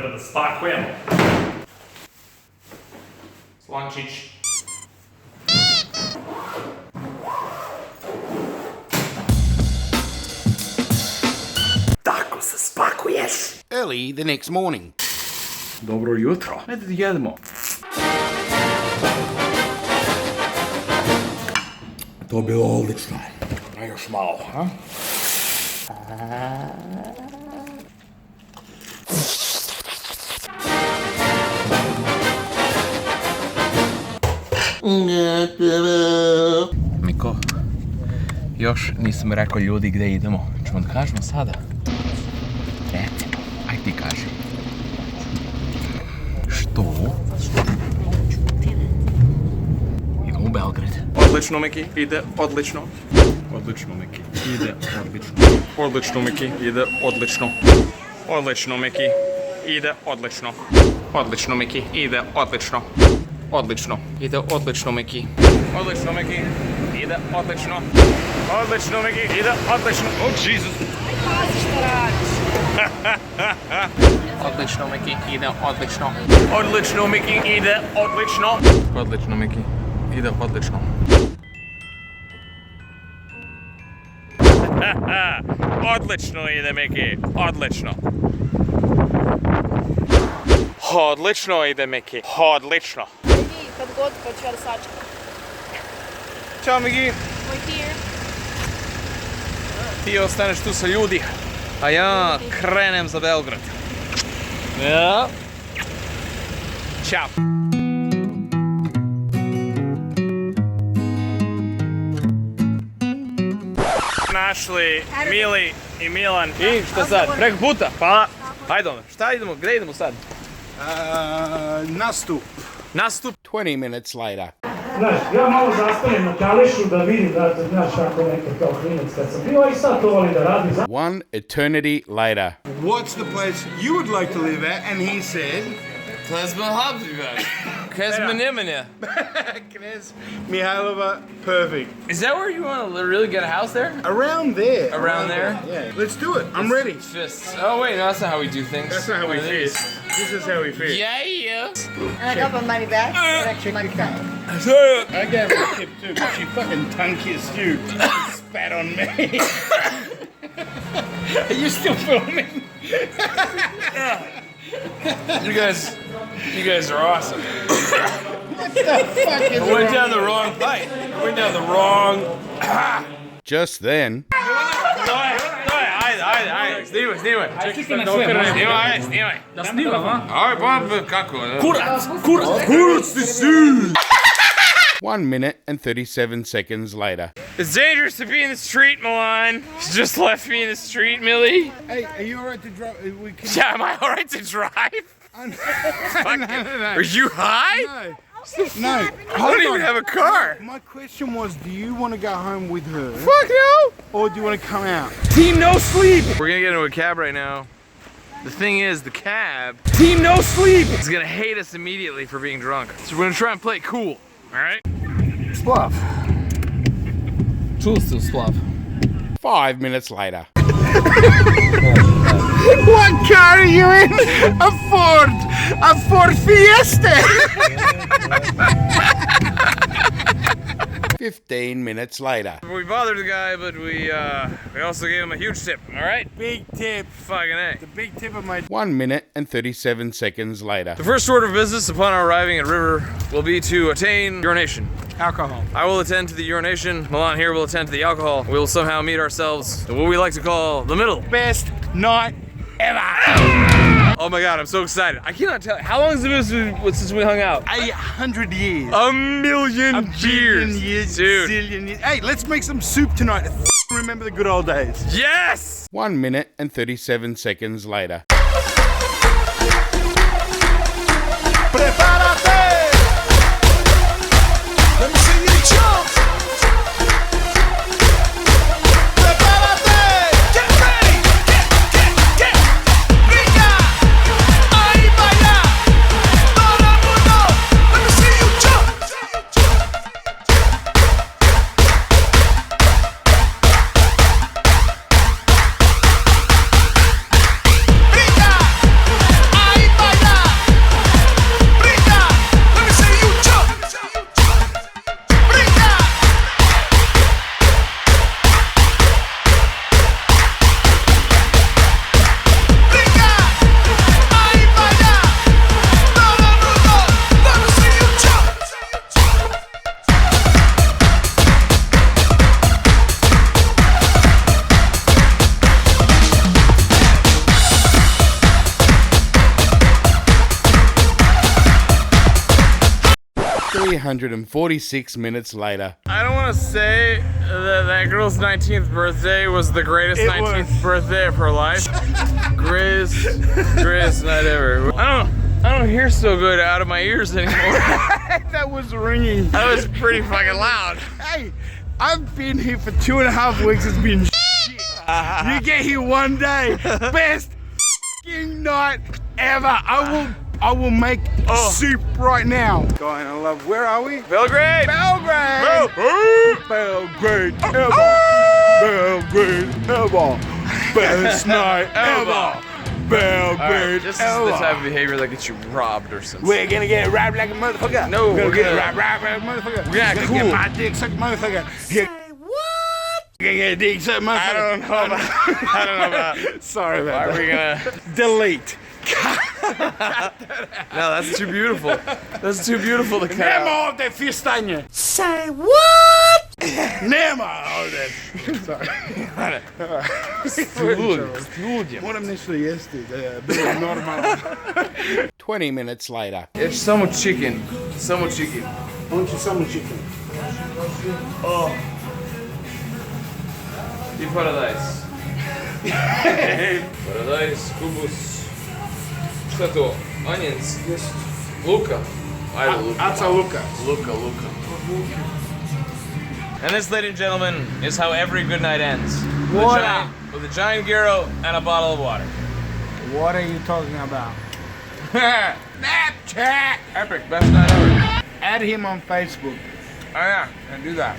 treba da spakujemo. Slončić. Tako se spakuješ. Early the next morning. Dobro jutro. Ajde da jedemo. To je bilo odlično. A još malo, ha? Miko, još nisam rekao ljudi gde idemo. Čemo da kažemo sada? Recimo, aj ti kaži. Što? Idemo u Belgrad. Odlično, Miki, ide odlično. Odlično, Miki, ide odlično. Odlično, Miki, ide odlično. Odlično, Miki, ide odlično. Odlično, Miki, ide odlično. Odlično, ide odlično, Miki. Odlično, Miki, ide odlično. Odlično, Miki, ide odlično. Oh, Jesus! Pazi što radiš. Odlično, Miki, ide odlično. Odlično, Miki, ide odlično. Odlično, Miki, ide odlično. Odlično ide, Miki, odlično. Odlično ide, Miki, odlično. Miki, kad god pa ću ja da sačekam. Ćao, Miki. Moj here. Ti ostaneš tu sa ljudi, a ja krenem za Belgrad. Ja. Ćao. Našli Mili i Milan. I šta sad? Preko puta? Pa, hajde onda. Šta idemo? Gdje idemo sad? Nastup. Nastup. 20 minutes later. Znaš, ja malo zastanem na Kališu da vidim, da, znaš, kako neka kao klinac kad sam bio i sad to volim da radim. One eternity later. What's the place you would like to live at? And he said, Knez Mihalova. Knez Manimania. Knez Mihalova, perfect. Is that where you want to really get a house there? Around there. Around there? Yeah. Let's do it. I'm ready. Fists. Oh wait, no, that's not how we do things. That's not how we One of these. fist. This is how we fist. Yeah. And I got my money back. And extra money back. I gave her a tip too, but she fucking tongue kissed you. Spat on me. Are you still filming? You guys are awesome. What the fuck is I went down the wrong pipe. I went down the wrong. Just then, Ajde, snimaj. Snimaj. Da snimam, a? Aj, pa kako? Kurac ti si! 1 minute and 37 seconds later. It's dangerous to be in the street, Milan. You just left me in the street, Millie. Hey, are you alright to drive? We can... Yeah, am I alright to drive? No. Are you high? No. No. I don't even have a car. My question was, do you want to go home with her? Fuck no. Or do you want to come out? Team no sleep. We're gonna get into a cab right now. The thing is, the cab. Team no sleep. Is gonna hate us immediately for being drunk. So we're gonna try and play it cool. All right? Splav. Čusti u splav. 5 minutes later. What car are you in? A Ford Fiesta. 15 minutes later. We bothered the guy, but we also gave him a huge tip. All right? Big tip. Fucking A. The big tip of my... 1 minute and 37 seconds later. The first order of business upon our arriving at River will be to attain urination. Alcohol. I will attend to the urination. Milan here will attend to the alcohol. We will somehow meet ourselves at what we like to call the middle. Best night ever. Oh my god, I'm so excited. I cannot tell. How long has it been since we hung out? 100 years. A million years. Dude. Zillion years. Hey, let's make some soup tonight. Remember the good old days. Yes! 1 minute and 37 seconds later. Prepárate! Let me see you jump! Prepárate! Get ready! Get! Venga! Ahí vaya! Todo el mundo! Let me see you jump! 346 minutes later. I don't want to say that girl's 19th birthday was the greatest 19th birthday of her life. Greatest night ever. I don't hear so good out of my ears anymore. That was ringing. That was pretty fucking loud. Hey, I've been here for 2.5 weeks. It's been shit. You get here one day, best f***ing night ever. I will make soup right now. Going, I love. Where are we? Belgrade! Belgrade. Belgrade ever. Belgrade ever. Best night ever. Belgrade This is ever. the type of behavior that gets you robbed or something. We're gonna get robbed like a motherfucker. No, we're we're gonna gonna- get robbed like a motherfucker. We're gonna Gonna cool. get my dick sucked motherfucker. Say what? Gonna get dick sucked motherfucker. I don't know about. Sorry Why about are we that. gonna? Delete. No, that's too beautiful. That's too beautiful to cut Nema out. ovde fistanje. Say what? Nema ovde. Sorry. Moram nešto jesti da je bilo normalno. 20 minutes later. There's so much chicken. So much chicken. On će samo chicken. I paradise. Paradise, kubus. Šta je to? Onions? Luka. Ajde, Luka. Aca Luka. Luka. And this, ladies and gentlemen, is how every good night ends. With a giant gyro and a bottle of water. What are you talking about? Snapchat. Epic, best night ever. Add him on Facebook. Oh yeah, and do that.